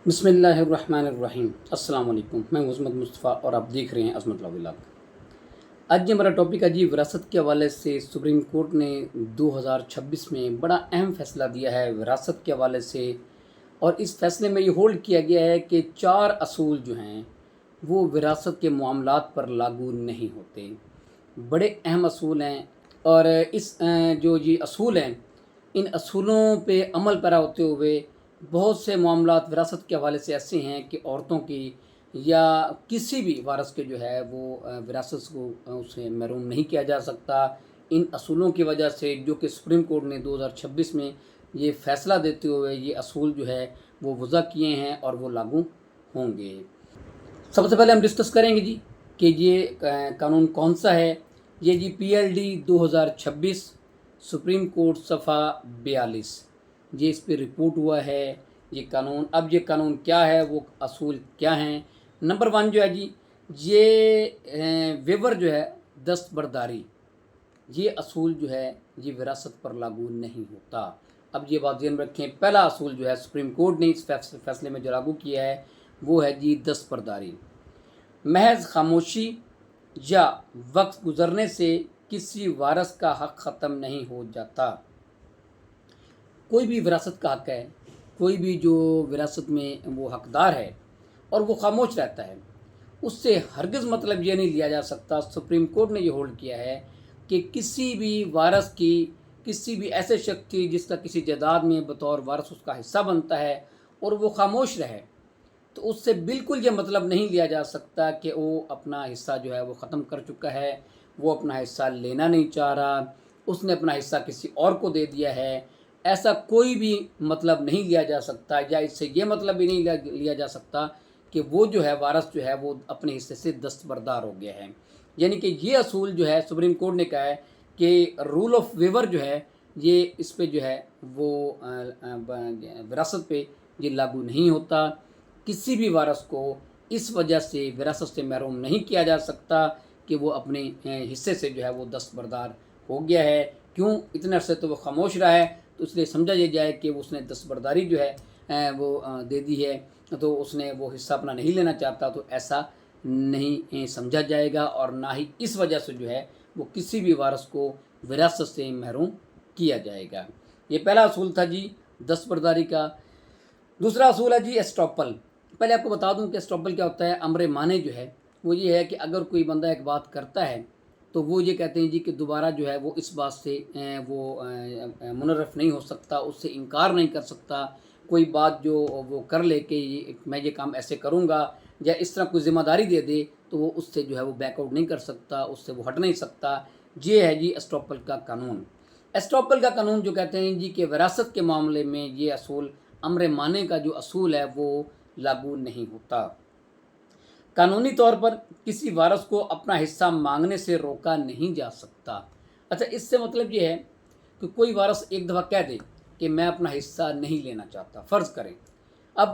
बिस्मिल्लाहिर्रहमानिर्रहीम। अस्सलाम वालेकुम। मैं अज़मत मुस्तफ़ा और आप देख रहे हैं अज़मत लॉ व्लॉग। आज जो हमारा टॉपिक है जी, विरासत के हवाले से सुप्रीम कोर्ट ने 2026 में बड़ा अहम फ़ैसला दिया है विरासत के हवाले से। और इस फ़ैसले में ये होल्ड किया गया है कि 4 असूल जो हैं वो विरासत के मामलात पर लागू नहीं होते। बड़े अहम असूल हैं। और इस जो ये असूल हैं, इन असूलों पे अमल पैरा होते हुए बहुत से मामलात विरासत के हवाले से ऐसे हैं कि औरतों की या किसी भी वारस के जो है वो विरासत को उसे महरूम नहीं किया जा सकता। इन असूलों की वजह से जो कि सुप्रीम कोर्ट ने 2026 में ये फ़ैसला देते हुए ये असूल जो है वो वज़ा किए हैं और वो लागू होंगे। सबसे पहले हम डिस्कस करेंगे जी कि ये कानून कौन सा है। ये जी PLD 2026 सुप्रीम कोर्ट सफ़ा 42, ये इस पर रिपोर्ट हुआ है ये कानून। अब ये कानून क्या है, वो असूल क्या हैं। नंबर 1 जो है जी, ये वेवर जो है दस्तबरदारी, ये असूल जो है ये विरासत पर लागू नहीं होता। अब ये बात ध्यान रखें, पहला असूल जो है सुप्रीम कोर्ट ने इस फैसले में जो लागू किया है वो है जी दस्तबरदारी। महज खामोशी या वक्त गुजरने से किसी वारस का हक ख़त्म नहीं हो जाता। कोई भी विरासत का हक है, कोई भी जो विरासत में वो हकदार है और वो खामोश रहता है, उससे हरगिज़ मतलब ये नहीं लिया जा सकता। सुप्रीम कोर्ट ने ये होल्ड किया है कि किसी भी वारस की, किसी भी ऐसे शख्स की जिसका किसी जायदाद में बतौर वारस उसका हिस्सा बनता है और वो खामोश रहे, तो उससे बिल्कुल ये मतलब नहीं लिया जा सकता कि वो अपना हिस्सा जो है वो ख़त्म कर चुका है, वो अपना हिस्सा लेना नहीं चाह रहा, उसने अपना हिस्सा किसी और को दे दिया है। ऐसा कोई भी मतलब नहीं लिया जा सकता, या इससे ये मतलब भी नहीं लिया जा सकता कि वो जो है वारस जो है वो अपने हिस्से से दस्तबरदार हो गया है। यानी कि ये असूल जो है सुप्रीम कोर्ट ने कहा है कि रूल ऑफ वेवर जो है ये इस पे जो है वो विरासत पे ये लागू नहीं होता। किसी भी वारस को इस वजह से विरासत से महरूम नहीं किया जा सकता कि वो अपने हिस्से से जो है वो दस्तबरदार हो गया है। क्यों? इतने अरसे तो वो खामोश रहा है, तो इसलिए समझा ये जाए कि उसने दस्तबरदारी जो है वो दे दी है, तो उसने वो हिस्सा अपना नहीं लेना चाहता, तो ऐसा नहीं समझा जाएगा। और ना ही इस वजह से जो है वो किसी भी वारस को विरासत से महरूम किया जाएगा। ये पहला असूल था जी दस्तबरदारी का। दूसरा असूल है जी एस्टॉपल। पहले आपको बता दूं कि एस्टॉपल क्या होता है। अमर माने जो है वो ये है कि अगर कोई बंदा एक बात करता है तो वो ये कहते हैं जी कि दोबारा जो है वो इस बात से वो मुनर्रफ नहीं हो सकता, उससे इनकार नहीं कर सकता। कोई बात जो वो कर ले कि मैं ये काम ऐसे करूँगा या इस तरह कोई ज़िम्मेदारी दे दे, तो वो उससे जो है वो बैकआउट नहीं कर सकता, उससे वो हट नहीं सकता। ये है जी एस्टॉपल का कानून। एस्टॉपल का कानून जो कहते हैं जी कि विरासत के मामले में ये असूल, अमर माने का जो असूल है वो लागू नहीं होता। कानूनी तौर पर किसी वारस को अपना हिस्सा मांगने से रोका नहीं जा सकता। अच्छा, इससे मतलब ये है कि कोई वारस एक दफ़ा कह दे कि मैं अपना हिस्सा नहीं लेना चाहता, फ़र्ज़ करें। अब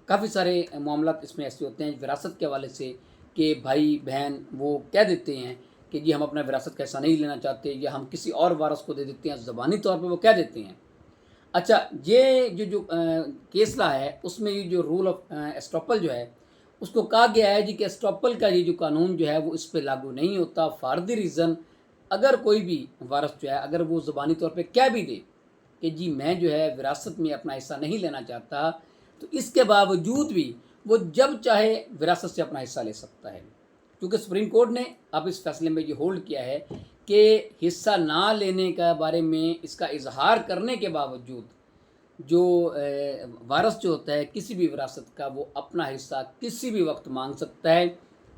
काफ़ी सारे मामला इसमें ऐसे होते हैं विरासत के हवाले से कि भाई बहन वो कह देते हैं कि जी हम अपना विरासत का हिस्सा नहीं लेना चाहते, या हम किसी और वारस को दे देते हैं, ज़बानी तौर पर वो कह देते हैं। अच्छा, ये जो केसला है उसमें ये जो रूल ऑफ एस्टॉपल जो है उसको कहा गया है जी कि एस्टॉपल का ये जो कानून जो है वो इस पे लागू नहीं होता। फॉर द रीज़न, अगर कोई भी वारस जो है अगर वो ज़बानी तौर पे कह भी दे कि जी मैं जो है विरासत में अपना हिस्सा नहीं लेना चाहता, तो इसके बावजूद भी वो जब चाहे विरासत से अपना हिस्सा ले सकता है। क्योंकि सुप्रीम कोर्ट ने अब इस फैसले में ये होल्ड किया है कि हिस्सा ना लेने का बारे में इसका इजहार करने के बावजूद जो वारस जो होता है किसी भी विरासत का, वो अपना हिस्सा किसी भी वक्त मांग सकता है,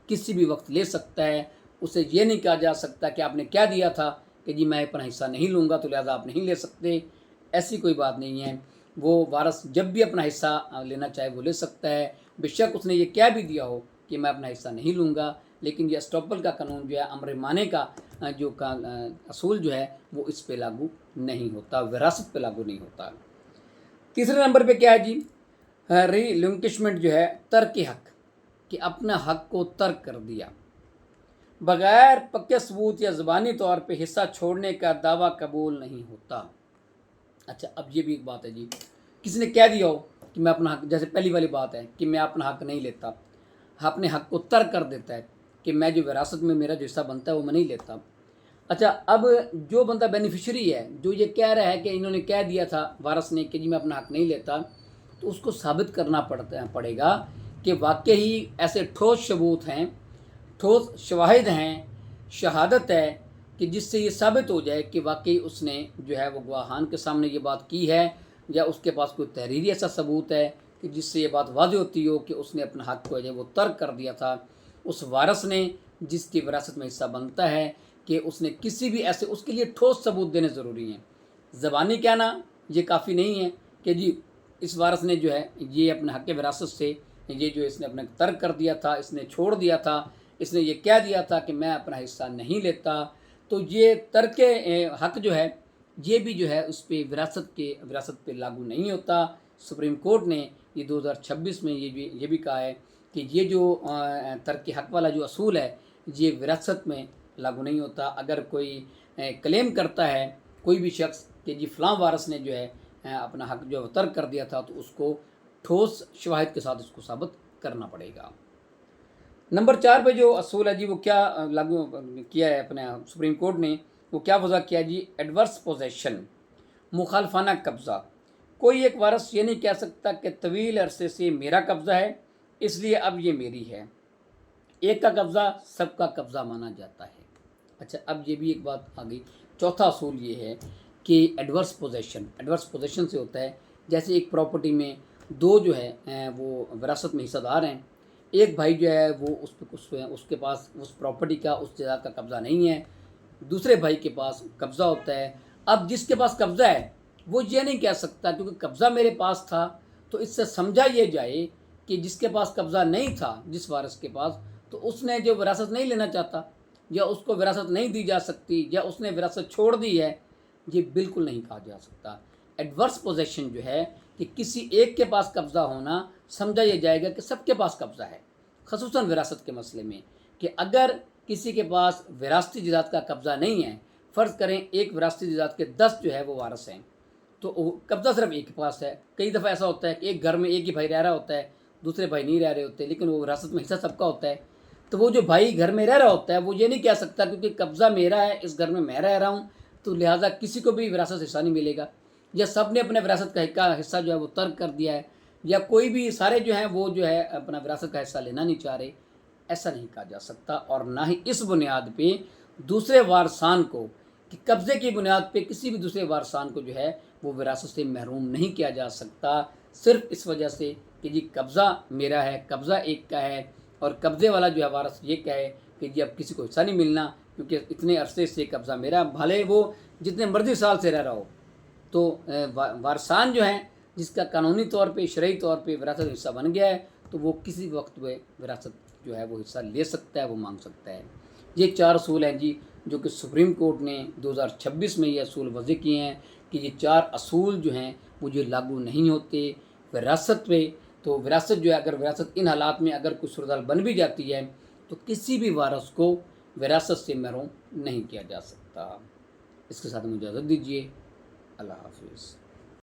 किसी भी वक्त ले सकता है। उसे ये नहीं कहा जा सकता कि आपने क्या दिया था कि जी मैं अपना हिस्सा नहीं लूँगा तो लिहाजा आप नहीं ले सकते। ऐसी कोई बात नहीं है। वो वारस जब भी अपना हिस्सा लेना चाहे वो ले सकता है, बेशक उसने ये क्या भी दिया हो कि मैं अपना हिस्सा नहीं लूँगा। लेकिन ये एस्टॉपल का कानून जो है अमर माने का जो असूल जो है वो इस पे लागू नहीं होता, विरासत पे लागू नहीं होता। तीसरे नंबर पे क्या है जी, रिलिंक्विशमेंट जो है तर्क हक, कि अपना हक को तर्क कर दिया। बगैर पक्के सबूत या ज़बानी तौर पे हिस्सा छोड़ने का दावा कबूल नहीं होता। अच्छा, अब ये भी एक बात है जी, किसी ने कह दिया हो کہ میں اپنا حق، جیسے پہلی والی بات ہے کہ میں اپنا حق نہیں لیتا، اپنے حق کو ترک کر دیتا ہے کہ میں جو وراثت میں میرا جو حصہ بنتا ہے وہ میں نہیں لیتا۔ اچھا، اب جو بندہ بینیفیشری ہے، جو یہ کہہ رہا ہے کہ انہوں نے کہہ دیا تھا وارث نے کہ جی میں اپنا حق نہیں لیتا، تو اس کو ثابت کرنا پڑے گا کہ واقعی ایسے ٹھوس ثبوت ہیں، ٹھوس شواہد ہیں، شہادت ہے کہ جس سے یہ ثابت ہو جائے کہ واقعی اس نے جو ہے وہ گواہان کے سامنے یہ بات کی ہے، یا اس کے پاس کوئی تحریری ایسا ثبوت ہے کہ جس سے یہ بات واضح ہوتی ہو کہ اس نے اپنا حق کو جو وہ ترک کر دیا تھا اس وارث نے جس کی وراثت میں حصہ بنتا ہے، کہ اس نے کسی بھی ایسے، اس کے لیے ٹھوس ثبوت دینے ضروری ہیں۔ زبانی کہنا یہ کافی نہیں ہے کہ جی اس وارث نے جو ہے یہ اپنے حق وراثت سے یہ جو اس نے اپنا ترک کر دیا تھا، اس نے چھوڑ دیا تھا، اس نے یہ کہہ دیا تھا کہ میں اپنا حصہ نہیں لیتا، تو یہ ترک حق جو ہے یہ بھی جو ہے اس پہ وراثت پہ لاگو نہیں ہوتا۔ سپریم کورٹ نے یہ 2026 میں یہ بھی کہا ہے کہ یہ جو ترک حق والا جو اصول ہے یہ وراثت میں لاگو نہیں ہوتا۔ اگر کوئی کلیم کرتا ہے کوئی بھی شخص کہ جی فلاں وارث نے جو ہے اپنا حق جو ترک کر دیا تھا، تو اس کو ٹھوس شواہد کے ساتھ اس کو ثابت کرنا پڑے گا۔ نمبر 4 پہ جو اصول ہے جی وہ کیا لاگو کیا ہے اپنے سپریم کورٹ نے، وہ کیا وضع کیا جی؟ ایڈورس پوزیشن، مخالفانہ قبضہ۔ کوئی ایک وارث یہ نہیں کہہ سکتا کہ طویل عرصے سے میرا قبضہ ہے اس لیے اب یہ میری ہے۔ ایک کا قبضہ سب کا قبضہ مانا جاتا ہے۔ اچھا، اب یہ بھی ایک بات آ گئی۔ چوتھا اصول یہ ہے کہ ایڈورس پوزیشن سے ہوتا ہے جیسے ایک پراپرٹی میں دو جو ہے وہ وراثت میں حصہ دار ہیں، ایک بھائی جو ہے وہ اس کے پاس اس پراپرٹی کا، اس جگہ کا قبضہ نہیں ہے، دوسرے بھائی کے پاس قبضہ ہوتا ہے۔ اب جس کے پاس قبضہ ہے وہ یہ نہیں کہہ سکتا کیونکہ قبضہ میرے پاس تھا، تو اس سے سمجھا یہ جائے کہ جس کے پاس قبضہ نہیں تھا، جس وارث کے پاس، تو اس نے جو وراثت نہیں لینا چاہتا، یا اس کو وراثت نہیں دی جا سکتی، یا اس نے وراثت چھوڑ دی ہے، یہ بالکل نہیں کہا جا سکتا۔ ایڈورس پوزیشن جو ہے کہ کسی ایک کے پاس قبضہ ہونا سمجھا یہ جائے گا کہ سب کے پاس قبضہ ہے، خصوصاً وراثت کے مسئلے میں، کہ اگر کسی کے پاس وراثتی جائیداد کا قبضہ نہیں ہے، فرض کریں ایک وراثتی جائیداد کے 10 جو ہے وہ وارث ہیں، تو قبضہ صرف ایک کے پاس ہے۔ کئی دفعہ ایسا ہوتا ہے کہ ایک گھر میں ایک ہی بھائی رہ رہا ہوتا ہے، دوسرے بھائی نہیں رہ رہے ہوتے، لیکن وہ وراثت میں حصہ سب کا ہوتا ہے، تو وہ جو بھائی گھر میں رہ رہا ہوتا ہے وہ یہ نہیں کہہ سکتا کیونکہ قبضہ میرا ہے، اس گھر میں میں رہ رہا ہوں، تو لہٰذا کسی کو بھی وراثت حصہ نہیں ملے گا، یا سب نے اپنے وراثت کا حصہ جو ہے وہ ترک کر دیا ہے، یا کوئی بھی سارے جو ہیں وہ جو ہے اپنا وراثت کا حصہ لینا نہیں چاہ رہے، ایسا نہیں کہا جا سکتا۔ اور نہ ہی اس بنیاد پہ دوسرے وارثان کو، کہ قبضے کی بنیاد پہ کسی بھی دوسرے وارثان کو جو ہے وہ وراثت سے محروم نہیں کیا جا سکتا، صرف اس وجہ سے کہ جی قبضہ میرا ہے، قبضہ ایک کا ہے، اور قبضے والا جو ہے وارث یہ کہے کہ جی اب کسی کو حصہ نہیں ملنا کیونکہ اتنے عرصے سے قبضہ میرا، بھلے وہ جتنے مرضی سال سے رہ رہا ہو۔ تو وارثان جو ہیں جس کا قانونی طور پہ، شرعی طور پہ وراثت حصہ بن گیا ہے، تو وہ کسی وقت میں وراثت جو ہے وہ حصہ لے سکتا ہے، وہ مانگ سکتا ہے۔ یہ 4 اصول ہیں جی جو کہ سپریم کورٹ نے 2026 میں یہ اصول وضع کیے ہیں کہ یہ 4 اصول جو ہیں وہ جو لاگو نہیں ہوتے وراثت پہ۔ تو وراثت جو ہے، اگر وراثت ان حالات میں اگر کوئی صورتحال بن بھی جاتی ہے تو کسی بھی وارث کو وراثت سے محروم نہیں کیا جا سکتا۔ اس کے ساتھ مجھے اجازت دیجیے، اللہ حافظ۔